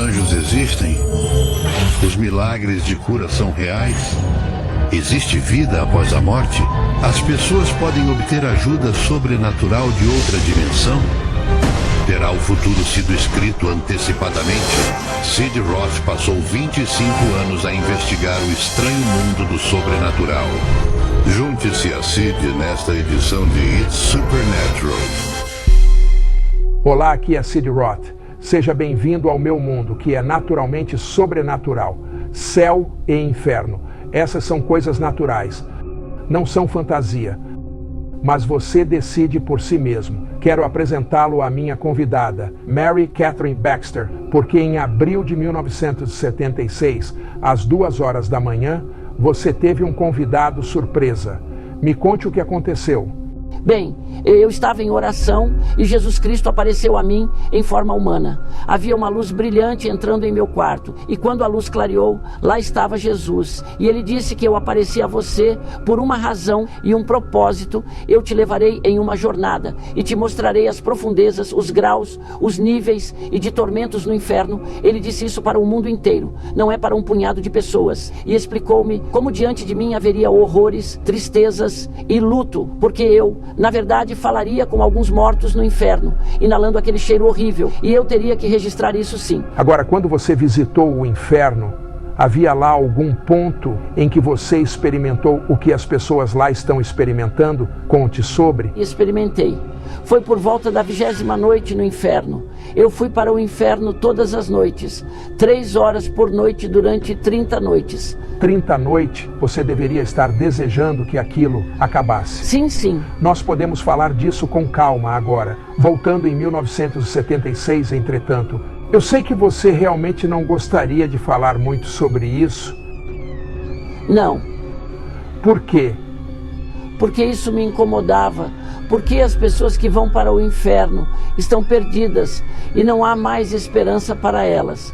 anjos existem? Os milagres de cura são reais? Existe vida após a morte? As pessoas podem obter ajuda sobrenatural de outra dimensão? Terá o futuro sido escrito antecipadamente? Sid Roth passou 25 anos a investigar o estranho mundo do sobrenatural. Junte-se a Sid nesta edição de It's Supernatural. Olá, aqui é Sid Roth. Seja bem-vindo ao meu mundo, que é naturalmente sobrenatural. Céu e inferno. Essas são coisas naturais. Não são fantasia. Mas você decide por si mesmo. Quero apresentá-lo à minha convidada, Mary Catherine Baxter, porque em abril de 1976, às 2 da manhã, você teve um convidado surpresa. Me conte o que aconteceu. Bem, eu estava em oração e Jesus Cristo apareceu a mim em forma humana. Havia uma luz brilhante entrando em meu quarto e quando a luz clareou, lá estava Jesus. E ele disse que eu apareci a você por uma razão e um propósito. Eu te levarei em uma jornada e te mostrarei as profundezas, os graus, os níveis e de tormentos no inferno. Ele disse isso para o mundo inteiro, não é para um punhado de pessoas. E explicou-me como diante de mim haveria horrores, tristezas e luto, porque eu, na verdade, falaria com alguns mortos no inferno, inalando aquele cheiro horrível, e eu teria que registrar isso sim. Agora, quando você visitou o inferno, havia lá algum ponto em que você experimentou o que as pessoas lá estão experimentando? Conte sobre. Experimentei. Foi por volta da 20ª noite no inferno. Eu fui para o inferno todas as noites, 3 horas por noite durante 30 noites. 30 noites, você deveria estar desejando que aquilo acabasse. Sim, sim. Nós podemos falar disso com calma agora. Voltando em 1976, entretanto, eu sei que você realmente não gostaria de falar muito sobre isso. Não. Por quê? Porque isso me incomodava. Porque as pessoas que vão para o inferno estão perdidas e não há mais esperança para elas.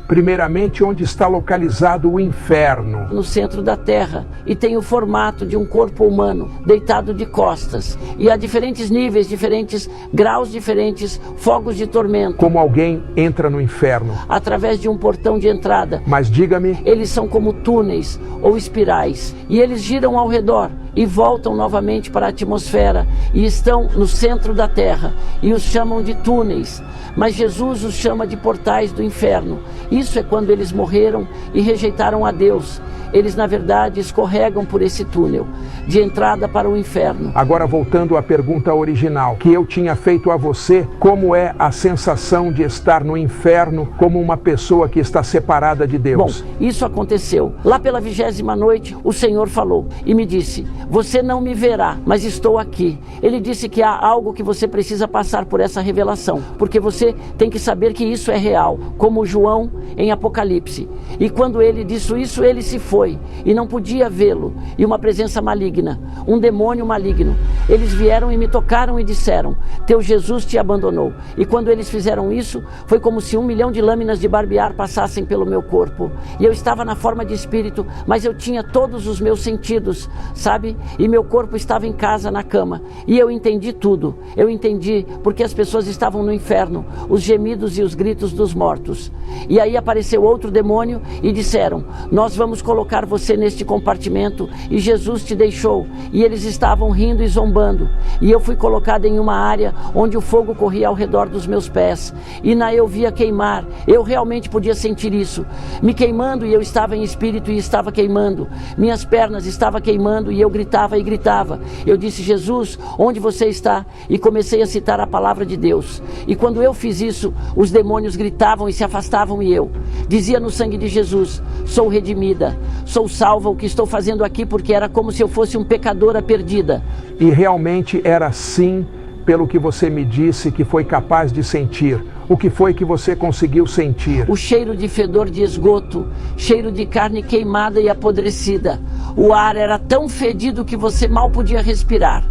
Primeiramente, onde está localizado o inferno? No centro da terra, e tem o formato de um corpo humano, deitado de costas. E há diferentes níveis, diferentes graus diferentes, fogos de tormento. Como alguém entra no inferno? Através de um portão de entrada. Mas diga-me... Eles são como túneis ou espirais, e eles giram ao redor e voltam novamente para a atmosfera, e estão no centro da terra, e os chamam de túneis. Mas Jesus os chama de portais do inferno. Isso é quando eles morreram e rejeitaram a Deus. Eles, na verdade, escorregam por esse túnel de entrada para o inferno. Agora, voltando à pergunta original que eu tinha feito a você, como é a sensação de estar no inferno como uma pessoa que está separada de Deus? Bom, isso aconteceu. Lá pela 20ª noite, o Senhor falou e me disse: você não me verá, mas estou aqui. Ele disse que há algo que você precisa passar por essa revelação, porque você tem que saber que isso é real, como João em Apocalipse. E quando ele disse isso, ele se foi e não podia vê-lo. E uma presença maligna, um demônio maligno, eles vieram e me tocaram e disseram: teu Jesus te abandonou. E quando eles fizeram isso, foi como se 1 milhão de lâminas de barbear passassem pelo meu corpo. E eu estava na forma de espírito, mas eu tinha todos os meus sentidos, sabe? E meu corpo estava em casa, na cama. E eu entendi tudo. Eu entendi porque as pessoas estavam no inferno, os gemidos e os gritos dos mortos. E aí apareceu outro demônio e disseram: nós vamos colocar você neste compartimento e Jesus te deixou. E eles estavam rindo e zombando. E eu fui colocada em uma área onde o fogo corria ao redor dos meus pés. E eu via queimar. Eu realmente podia sentir isso. Me queimando, e eu estava em espírito e estava queimando. Minhas pernas estavam queimando e eu gritava e gritava. Eu disse: Jesus, onde você está? E comecei a citar a palavra de Deus. E quando eu fiz isso, os demônios gritavam e se afastavam, e eu dizia no sangue de Jesus: sou redimida, sou salva. O que estou fazendo aqui, porque era como se eu fosse uma pecadora perdida. E realmente era assim, pelo que você me disse que foi capaz de sentir. O que foi que você conseguiu sentir? O cheiro de fedor de esgoto, cheiro de carne queimada e apodrecida. O ar era tão fedido que você mal podia respirar.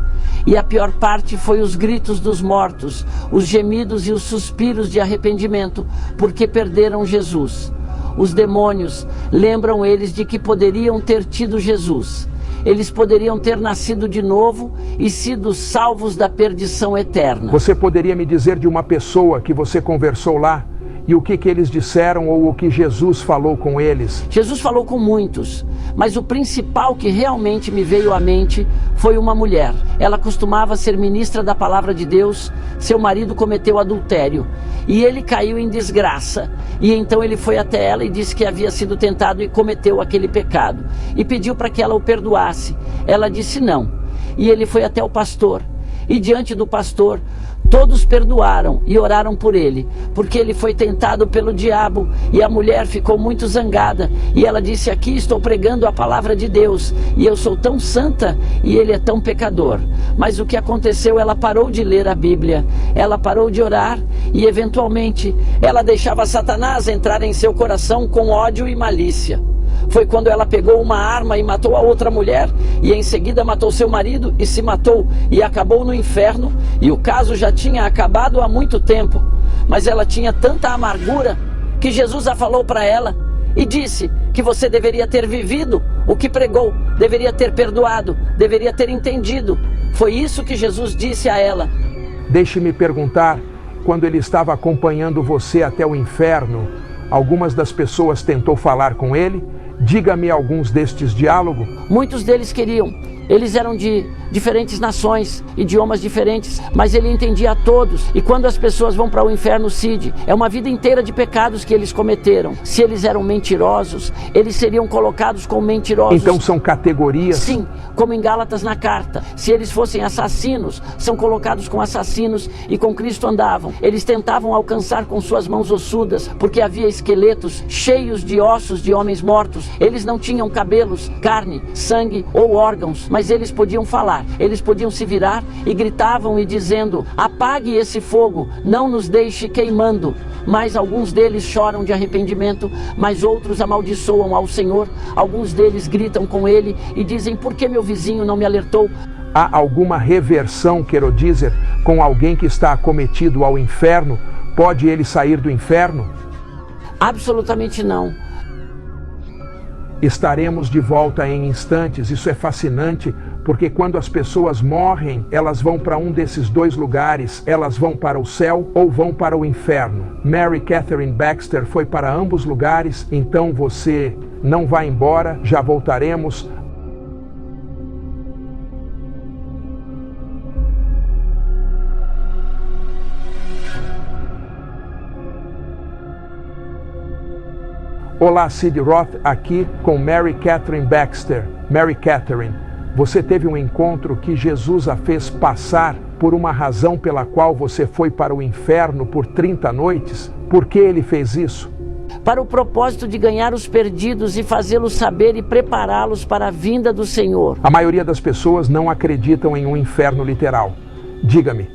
E a pior parte foi os gritos dos mortos, os gemidos e os suspiros de arrependimento, porque perderam Jesus. Os demônios lembram eles de que poderiam ter tido Jesus. Eles poderiam ter nascido de novo e sido salvos da perdição eterna. Você poderia me dizer de uma pessoa que você conversou lá E o que eles disseram ou o que Jesus falou com eles? Jesus falou com muitos, mas o principal que realmente me veio à mente foi uma mulher. Ela costumava ser ministra da palavra de Deus, seu marido cometeu adultério e ele caiu em desgraça. E então ele foi até ela e disse que havia sido tentado e cometeu aquele pecado. E pediu para que ela o perdoasse. Ela disse não. E ele foi até o pastor. E diante do pastor, todos perdoaram e oraram por ele, porque ele foi tentado pelo diabo. E a mulher ficou muito zangada. E ela disse: aqui estou pregando a palavra de Deus, e eu sou tão santa e ele é tão pecador. Mas o que aconteceu? Ela parou de ler a Bíblia, ela parou de orar e eventualmente ela deixava Satanás entrar em seu coração com ódio e malícia. Foi quando ela pegou uma arma e matou a outra mulher, e em seguida matou seu marido e se matou e acabou no inferno. E o caso já tinha acabado há muito tempo, mas ela tinha tanta amargura que Jesus a falou para ela e disse que você deveria ter vivido o que pregou, deveria ter perdoado, deveria ter entendido. Foi isso que Jesus disse a ela. Deixe-me perguntar, quando ele estava acompanhando você até o inferno, algumas das pessoas tentou falar com ele? Diga-me alguns destes diálogos. Muitos deles queriam. Eles eram de diferentes nações, idiomas diferentes, mas ele entendia a todos. E quando as pessoas vão para o inferno, Cid, é uma vida inteira de pecados que eles cometeram. Se eles eram mentirosos, eles seriam colocados como mentirosos. Então são categorias? Sim, como em Gálatas na carta. Se eles fossem assassinos, são colocados com assassinos, e com Cristo andavam. Eles tentavam alcançar com suas mãos ossudas, porque havia esqueletos cheios de ossos de homens mortos. Eles não tinham cabelos, carne, sangue ou órgãos, mas eles podiam falar, eles podiam se virar e gritavam e dizendo: apague esse fogo, não nos deixe queimando. Mas alguns deles choram de arrependimento, mas outros amaldiçoam ao Senhor. Alguns deles gritam com ele e dizem: por que meu vizinho não me alertou? Há alguma reversão, quero dizer, com alguém que está acometido ao inferno? Pode ele sair do inferno? Absolutamente não. Estaremos de volta em instantes. Isso é fascinante, porque quando as pessoas morrem, elas vão para um desses dois lugares. Elas vão para o céu ou vão para o inferno. Mary Catherine Baxter foi para ambos lugares, então você não vai embora, já voltaremos. Olá, Sid Roth aqui com Mary Catherine Baxter. Mary Catherine, você teve um encontro que Jesus a fez passar por uma razão pela qual você foi para o inferno por 30 noites? Por que ele fez isso? Para o propósito de ganhar os perdidos e fazê-los saber e prepará-los para a vinda do Senhor. A maioria das pessoas não acreditam em um inferno literal. Diga-me,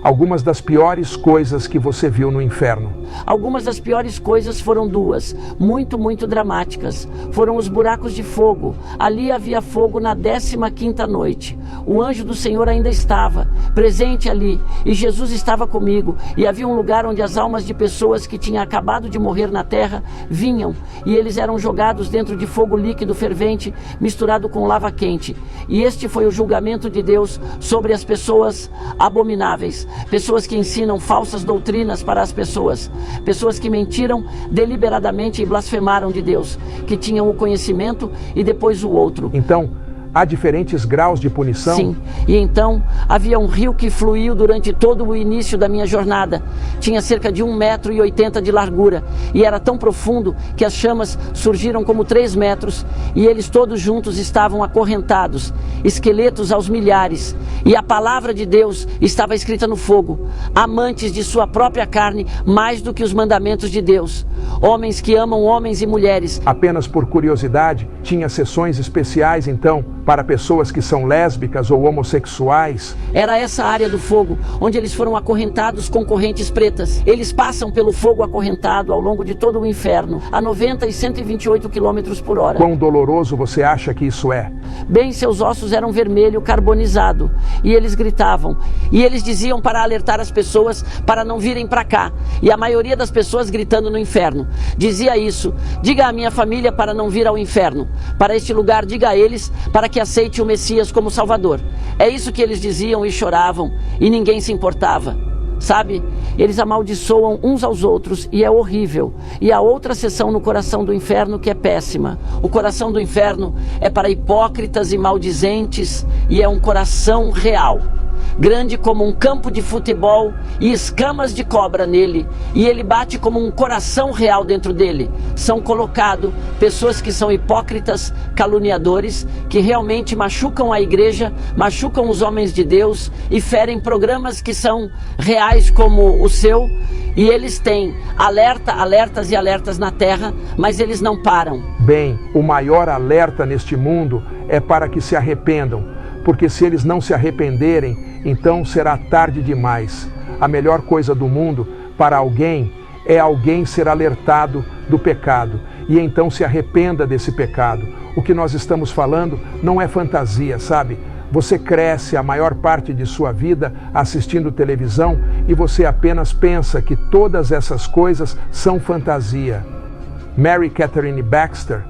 algumas das piores coisas que você viu no inferno. Algumas das piores coisas foram duas, muito dramáticas. Foram os buracos de fogo. Ali havia fogo na 15ª noite. O anjo do Senhor ainda estava presente ali, e Jesus estava comigo. E havia um lugar onde as almas de pessoas que tinham acabado de morrer na terra vinham, e eles eram jogados dentro de fogo líquido fervente, misturado com lava quente. E este foi o julgamento de Deus sobre as pessoas abomináveis. Pessoas que ensinam falsas doutrinas para as pessoas. Pessoas que mentiram deliberadamente e blasfemaram de Deus, que tinham o conhecimento e depois o outro. Então, há diferentes graus de punição? Sim, e então havia um rio que fluiu durante todo o início da minha jornada. Tinha cerca de 1,80 m de largura e era tão profundo que as chamas surgiram como 3 metros e eles todos juntos estavam acorrentados, esqueletos aos milhares. E a palavra de Deus estava escrita no fogo, amantes de sua própria carne mais do que os mandamentos de Deus. Homens que amam homens e mulheres. Apenas por curiosidade, tinha sessões especiais então para pessoas que são lésbicas ou homossexuais? Era essa área do fogo, onde eles foram acorrentados com correntes pretas. Eles passam pelo fogo acorrentado ao longo de todo o inferno, a 90 e 128 km por hora. Quão doloroso você acha que isso é? Bem, seus ossos eram vermelho carbonizado, e eles gritavam, e eles diziam para alertar as pessoas para não virem para cá, e a maioria das pessoas gritando no inferno, dizia isso: diga à minha família para não vir ao inferno, para este lugar diga a eles para que aceite o Messias como Salvador. É isso que eles diziam e choravam, e ninguém se importava. sabe? Eles amaldiçoam uns aos outros e é horrível. E há outra seção no coração do inferno que é péssima. O coração do inferno é para hipócritas e maldizentes e é um coração real, grande como um campo de futebol e escamas de cobra nele, e ele bate como um coração real dentro dele. São colocados pessoas que são hipócritas, caluniadores, que realmente machucam a igreja, machucam os homens de Deus e ferem programas que são reais como o seu, e eles têm alertas e alertas na terra, mas eles não param. Bem, o maior alerta neste mundo é para que se arrependam, porque se eles não se arrependerem, então será tarde demais. A melhor coisa do mundo para alguém é alguém ser alertado do pecado e então se arrependa desse pecado. O que nós estamos falando não é fantasia, sabe? Você cresce a maior parte de sua vida assistindo televisão e você apenas pensa que todas essas coisas são fantasia. Mary Catherine Baxter,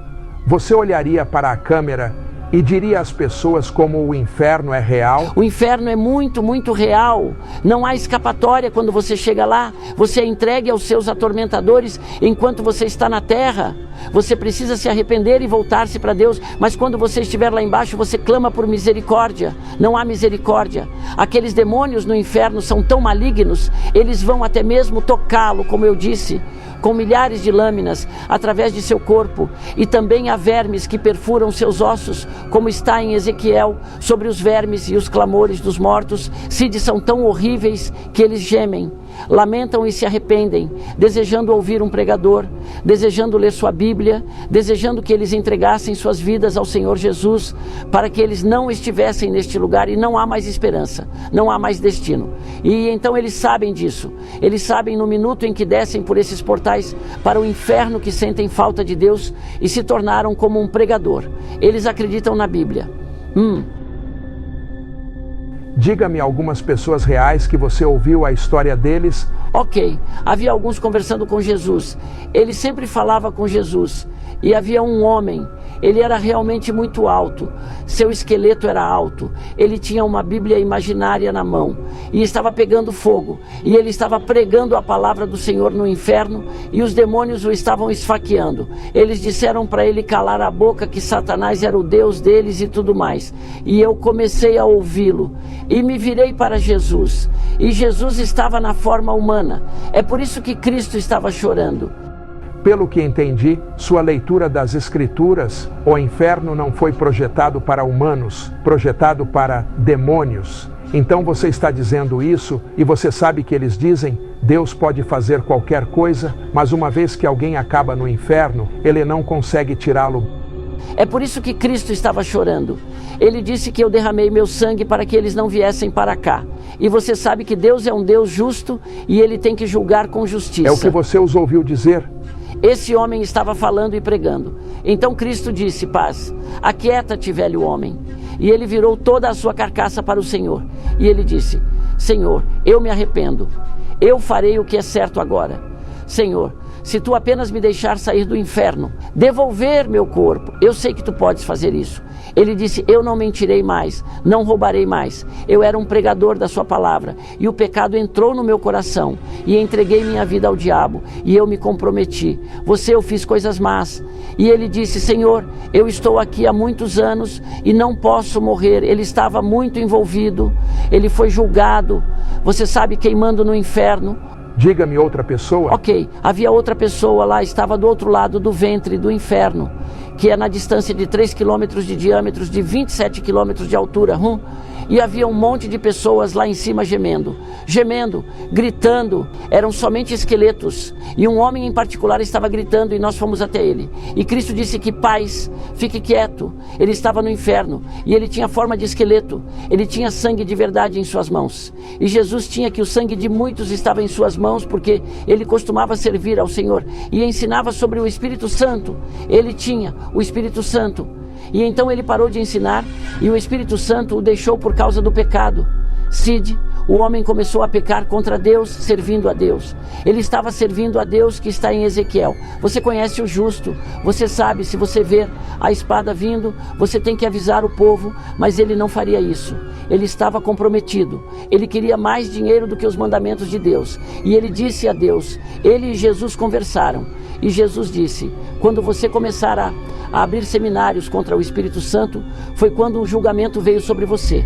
você olharia para a câmera e diria às pessoas como o inferno é real? O inferno é muito, muito real. Não há escapatória quando você chega lá. Você é entregue aos seus atormentadores enquanto você está na terra. Você precisa se arrepender e voltar-se para Deus. Mas quando você estiver lá embaixo, você clama por misericórdia. Não há misericórdia. Aqueles demônios no inferno são tão malignos, eles vão até mesmo tocá-lo, como eu disse, com milhares de lâminas através de seu corpo, e também há vermes que perfuram seus ossos, como está em Ezequiel, sobre os vermes e os clamores dos mortos. Cid, são tão horríveis que eles gemem, lamentam e se arrependem, desejando ouvir um pregador, desejando ler sua Bíblia, desejando que eles entregassem suas vidas ao Senhor Jesus, para que eles não estivessem neste lugar, e não há mais esperança, não há mais destino. E então eles sabem disso, eles sabem no minuto em que descem por esses portais para o inferno, que sentem falta de Deus e se tornaram como um pregador. Eles acreditam na Bíblia. Diga-me algumas pessoas reais que você ouviu a história deles. Ok, havia alguns conversando com Jesus. Ele sempre falava com Jesus. E havia um homem, ele era realmente muito alto, seu esqueleto era alto, ele tinha uma Bíblia imaginária na mão e estava pegando fogo, e ele estava pregando a palavra do Senhor no inferno, e os demônios o estavam esfaqueando. Eles disseram para ele calar a boca, que Satanás era o Deus deles e tudo mais. E eu comecei a ouvi-lo e me virei para Jesus, e Jesus estava na forma humana. É por isso que Cristo estava chorando. Pelo que entendi, sua leitura das Escrituras, o inferno não foi projetado para humanos, projetado para demônios. Então você está dizendo isso, e você sabe que eles dizem: Deus pode fazer qualquer coisa, mas uma vez que alguém acaba no inferno, ele não consegue tirá-lo. É por isso que Cristo estava chorando. Ele disse que eu derramei meu sangue para que eles não viessem para cá. E você sabe que Deus é um Deus justo e ele tem que julgar com justiça. É o que você os ouviu dizer? Esse homem estava falando e pregando. Então Cristo disse: paz, aquieta-te, velho homem. E ele virou toda a sua carcaça para o Senhor. E ele disse: Senhor, eu me arrependo. Eu farei o que é certo agora. Senhor, se tu apenas me deixar sair do inferno, devolver meu corpo, eu sei que tu podes fazer isso. Ele disse: eu não mentirei mais, não roubarei mais. Eu era um pregador da sua palavra, e o pecado entrou no meu coração, e entreguei minha vida ao diabo, e eu me comprometi. Eu fiz coisas más. E ele disse: Senhor, eu estou aqui há muitos anos e não posso morrer. Ele estava muito envolvido, ele foi julgado, você sabe, queimando no inferno. Diga-me outra pessoa. Ok, havia outra pessoa lá, estava do outro lado do ventre do inferno, que é na distância de 3 quilômetros de diâmetro, de 27 quilômetros de altura. E havia um monte de pessoas lá em cima gemendo, gritando. Eram somente esqueletos. E um homem em particular estava gritando, e nós fomos até ele. E Cristo disse que: paz, fique quieto. Ele estava no inferno e ele tinha forma de esqueleto. Ele tinha sangue de verdade em suas mãos. E Jesus tinha que o sangue de muitos estava em suas mãos, porque ele costumava servir ao Senhor e ensinava sobre o Espírito Santo. Ele tinha o Espírito Santo. E então ele parou de ensinar e o Espírito Santo o deixou por causa do pecado. Cid, o homem começou a pecar contra Deus, servindo a Deus. Ele estava servindo a Deus que está em Ezequiel. Você conhece o justo, você sabe, se você ver a espada vindo, você tem que avisar o povo, mas ele não faria isso. Ele estava comprometido, ele queria mais dinheiro do que os mandamentos de Deus. E ele disse a Deus, ele e Jesus conversaram, e Jesus disse, quando você começar a abrir seminários contra o Espírito Santo, foi quando o julgamento veio sobre você.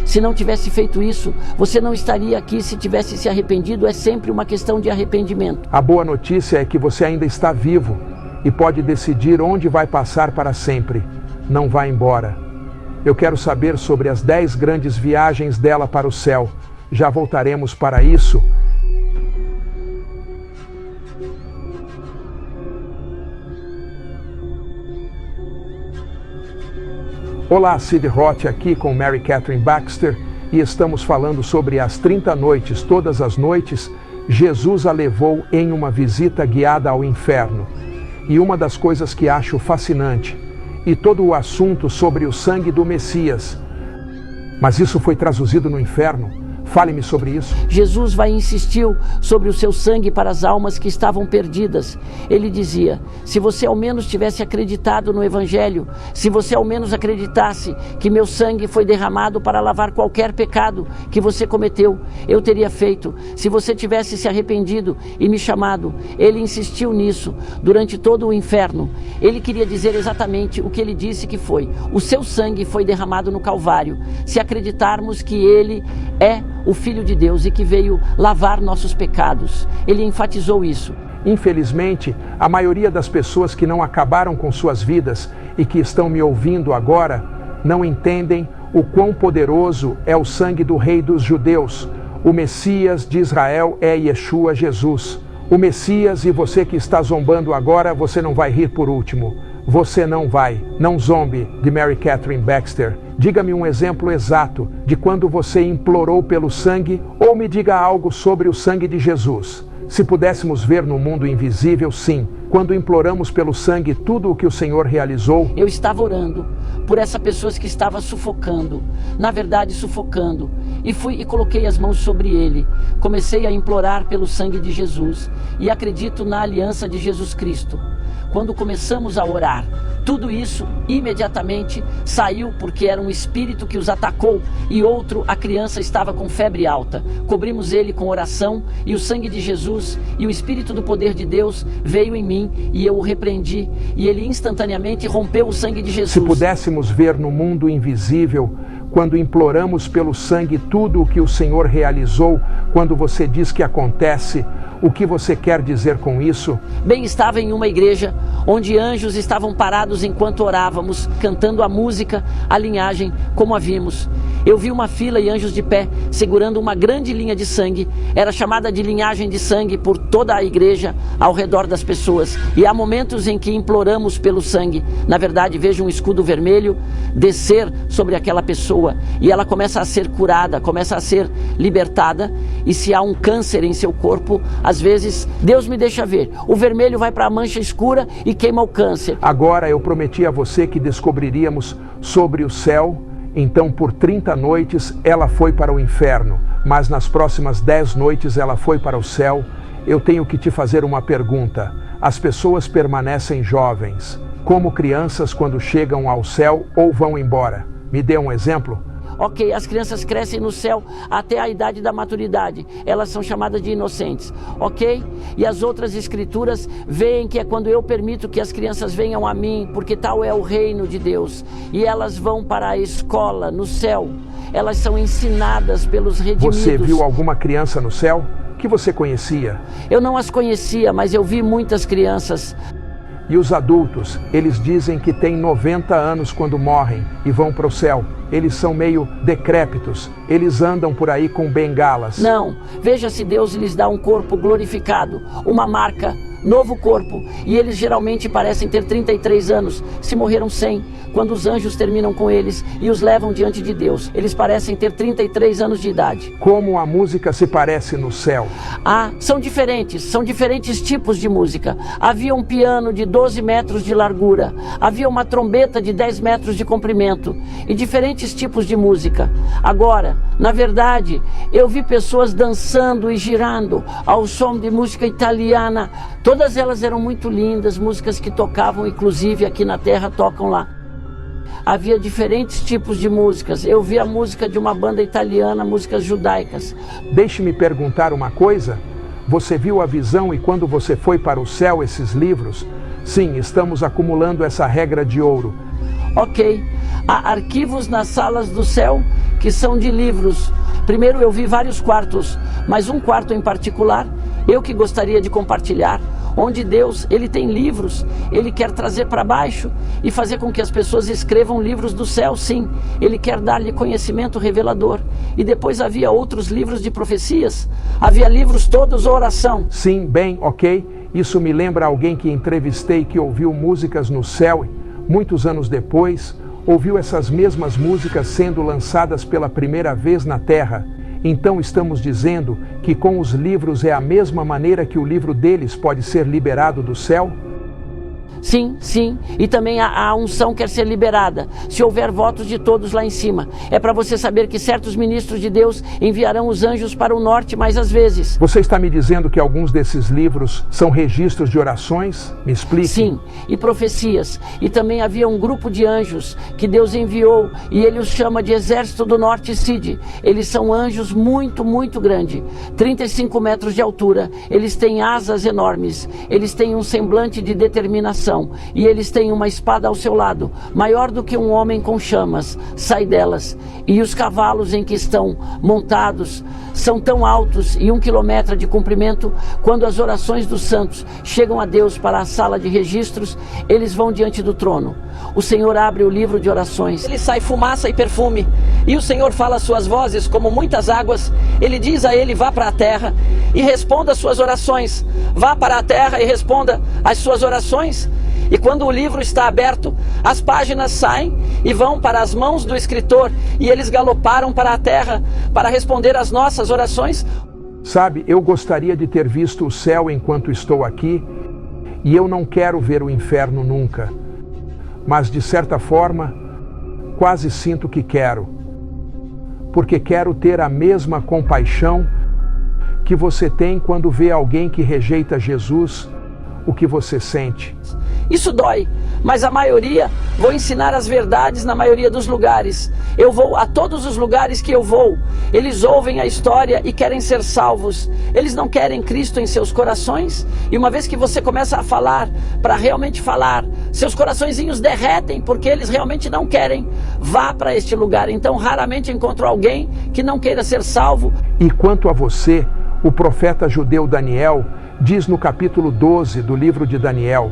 Se não tivesse feito isso, você não estaria aqui. Se tivesse se arrependido, é sempre uma questão de arrependimento. A boa notícia é que você ainda está vivo e pode decidir onde vai passar para sempre. Não vá embora. Eu quero saber sobre as 10 grandes viagens dela para o céu. Já voltaremos para isso. Olá, Sid Roth aqui com Mary Catherine Baxter e estamos falando sobre as 30 noites. Todas as noites, Jesus a levou em uma visita guiada ao inferno. E uma das coisas que acho fascinante, e todo o assunto sobre o sangue do Messias. Mas isso foi traduzido no inferno? Fale-me sobre isso. Jesus insistiu sobre o seu sangue para as almas que estavam perdidas. Ele dizia, se você ao menos tivesse acreditado no Evangelho, se você ao menos acreditasse que meu sangue foi derramado para lavar qualquer pecado que você cometeu, eu teria feito. Se você tivesse se arrependido e me chamado, ele insistiu nisso durante todo o inferno. Ele queria dizer exatamente o que ele disse que foi. O seu sangue foi derramado no Calvário. Se acreditarmos que ele é o Filho de Deus e que veio lavar nossos pecados. Ele enfatizou isso. Infelizmente, a maioria das pessoas que não acabaram com suas vidas e que estão me ouvindo agora, não entendem o quão poderoso é o sangue do Rei dos Judeus. O Messias de Israel é Yeshua Jesus. O Messias, e você que está zombando agora, você não vai rir por último. Você não vai. Não zombe, de Mary Catherine Baxter. Diga-me um exemplo exato de quando você implorou pelo sangue, ou me diga algo sobre o sangue de Jesus. Se pudéssemos ver no mundo invisível, sim, quando imploramos pelo sangue tudo o que o Senhor realizou. Eu estava orando por essa pessoa que estava sufocando, na verdade sufocando, e fui e coloquei as mãos sobre ele. Comecei a implorar pelo sangue de Jesus e acredito na aliança de Jesus Cristo. Quando começamos a orar, tudo isso imediatamente saiu porque era um espírito que os atacou e outro, a criança estava com febre alta. Cobrimos ele com oração e o sangue de Jesus e o espírito do poder de Deus veio em mim e eu o repreendi e ele instantaneamente rompeu o sangue de Jesus. Se pudéssemos ver no mundo invisível, quando imploramos pelo sangue tudo o que o Senhor realizou, quando você diz que acontece, o que você quer dizer com isso? Bem, estava em uma igreja onde anjos estavam parados enquanto orávamos, cantando a música, a linhagem, como a vimos. Eu vi uma fila e anjos de pé, segurando uma grande linha de sangue. Era chamada de linhagem de sangue por toda a igreja, ao redor das pessoas. E há momentos em que imploramos pelo sangue. Na verdade, vejo um escudo vermelho descer sobre aquela pessoa. E ela começa a ser curada, começa a ser libertada. E se há um câncer em seu corpo, às vezes, Deus me deixa ver. O vermelho vai para a mancha escura e queima o câncer. Agora eu prometi a você que descobriríamos sobre o céu. Então, por 30 noites, ela foi para o inferno, mas nas próximas 10 noites ela foi para o céu. Eu tenho que te fazer uma pergunta. As pessoas permanecem jovens, como crianças quando chegam ao céu ou vão embora. Me dê um exemplo. Ok, as crianças crescem no céu até a idade da maturidade. Elas são chamadas de inocentes, ok? E as outras escrituras veem que é quando eu permito que as crianças venham a mim, porque tal é o reino de Deus. E elas vão para a escola no céu. Elas são ensinadas pelos redimidos. Você viu alguma criança no céu que você conhecia? Eu não as conhecia, mas eu vi muitas crianças. E os adultos, eles dizem que têm 90 anos quando morrem e vão para o céu. Eles são meio decrépitos, eles andam por aí com bengalas. Não, veja se Deus lhes dá um corpo glorificado, uma marca novo corpo. E eles geralmente parecem ter 33 anos, se morreram 100. Quando os anjos terminam com eles e os levam diante de Deus, eles parecem ter 33 anos de idade. Como a música se parece no céu? São diferentes tipos de música. Havia um piano de 12 metros de largura, havia uma trombeta de 10 metros de comprimento e diferentes tipos de música. Agora, na verdade, eu vi pessoas dançando e girando ao som de música italiana. Todas elas eram muito lindas, músicas que tocavam, inclusive aqui na Terra tocam lá. Havia diferentes tipos de músicas. Eu vi a música de uma banda italiana, músicas judaicas. Deixe-me perguntar uma coisa. Você viu a visão e quando você foi para o céu esses livros? Sim, estamos acumulando essa regra de ouro. Ok. Há arquivos nas salas do céu que são de livros. Primeiro eu vi vários quartos, mas um quarto em particular, eu que gostaria de compartilhar, onde Deus, Ele tem livros, Ele quer trazer para baixo e fazer com que as pessoas escrevam livros do céu, sim. Ele quer dar-lhe conhecimento revelador. E depois havia outros livros de profecias, havia livros todos oração. Sim, bem, ok. Isso me lembra alguém que entrevistei que ouviu músicas no céu, muitos anos depois, ouviu essas mesmas músicas sendo lançadas pela primeira vez na Terra. Então estamos dizendo que com os livros é a mesma maneira que o livro deles pode ser liberado do céu? Sim, sim. E também a unção quer ser liberada, se houver votos de todos lá em cima. É para você saber que certos ministros de Deus enviarão os anjos para o norte mais às vezes. Você está me dizendo que alguns desses livros são registros de orações? Me explique. Sim, e profecias. E também havia um grupo de anjos que Deus enviou e Ele os chama de Exército do Norte Cid. Eles são anjos muito, muito grandes. 35 metros de altura. Eles têm asas enormes. Eles têm um semblante de determinação. E eles têm uma espada ao seu lado, maior do que um homem com chamas, sai delas. E os cavalos em que estão montados são tão altos e 1 quilômetro de comprimento. Quando as orações dos santos chegam a Deus para a sala de registros, eles vão diante do trono. O Senhor abre o livro de orações. Ele sai fumaça e perfume. E o Senhor fala às suas vozes como muitas águas. Ele diz a ele, vá para a terra e responda as suas orações. Vá para a terra e responda as suas orações. E quando o livro está aberto, as páginas saem e vão para as mãos do escritor, e eles galoparam para a terra para responder às nossas orações. Sabe, eu gostaria de ter visto o céu enquanto estou aqui, e eu não quero ver o inferno nunca. Mas, de certa forma, quase sinto que quero. Porque quero ter a mesma compaixão que você tem quando vê alguém que rejeita Jesus, o que você sente. Isso dói, mas a maioria, vou ensinar as verdades na maioria dos lugares. Eu vou a todos os lugares que eu vou. Eles ouvem a história e querem ser salvos. Eles não querem Cristo em seus corações. E uma vez que você começa a falar, para realmente falar, seus coraçõezinhos derretem, porque eles realmente não querem. Vá para este lugar. Então raramente encontro alguém que não queira ser salvo. E quanto a você, o profeta judeu Daniel diz no capítulo 12 do livro de Daniel: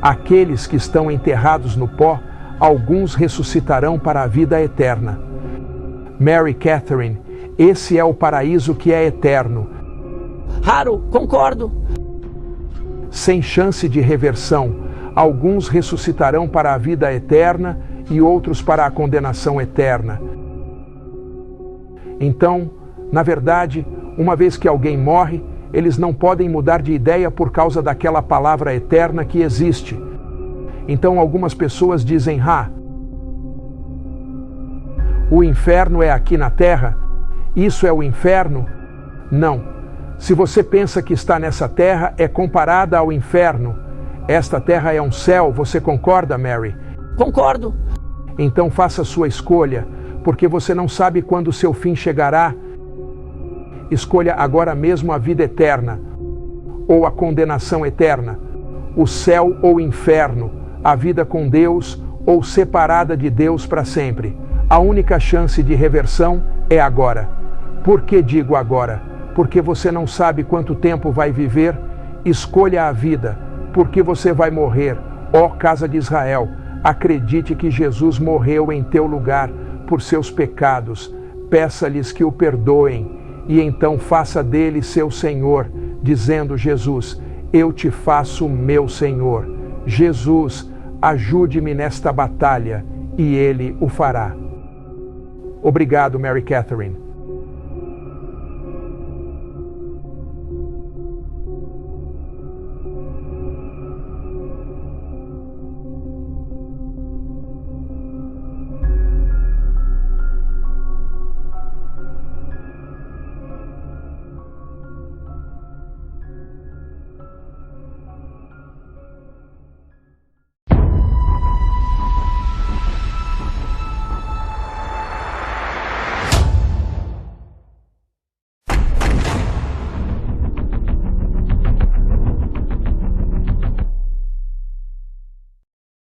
aqueles que estão enterrados no pó, alguns ressuscitarão para a vida eterna. Mary Catherine, esse é o paraíso que é eterno. Raro, concordo. Sem chance de reversão, alguns ressuscitarão para a vida eterna e outros para a condenação eterna. Então, na verdade, uma vez que alguém morre, eles não podem mudar de ideia por causa daquela palavra eterna que existe. Então algumas pessoas dizem, o inferno é aqui na terra? Isso é o inferno? Não. Se você pensa que está nessa terra, é comparada ao inferno. Esta terra é um céu, você concorda, Mary? Concordo. Então faça sua escolha, porque você não sabe quando o seu fim chegará. Escolha agora mesmo a vida eterna, ou a condenação eterna, o céu ou o inferno, a vida com Deus ou separada de Deus para sempre. A única chance de reversão é agora. Por que digo agora? Porque você não sabe quanto tempo vai viver. Escolha a vida, porque você vai morrer. Ó casa de Israel, acredite que Jesus morreu em teu lugar por seus pecados. Peça-lhes que o perdoem. E então faça dele seu Senhor. dizendo: Jesus, eu te faço meu Senhor. Jesus, ajude-me nesta batalha, e Ele o fará. Obrigado, Mary Catherine.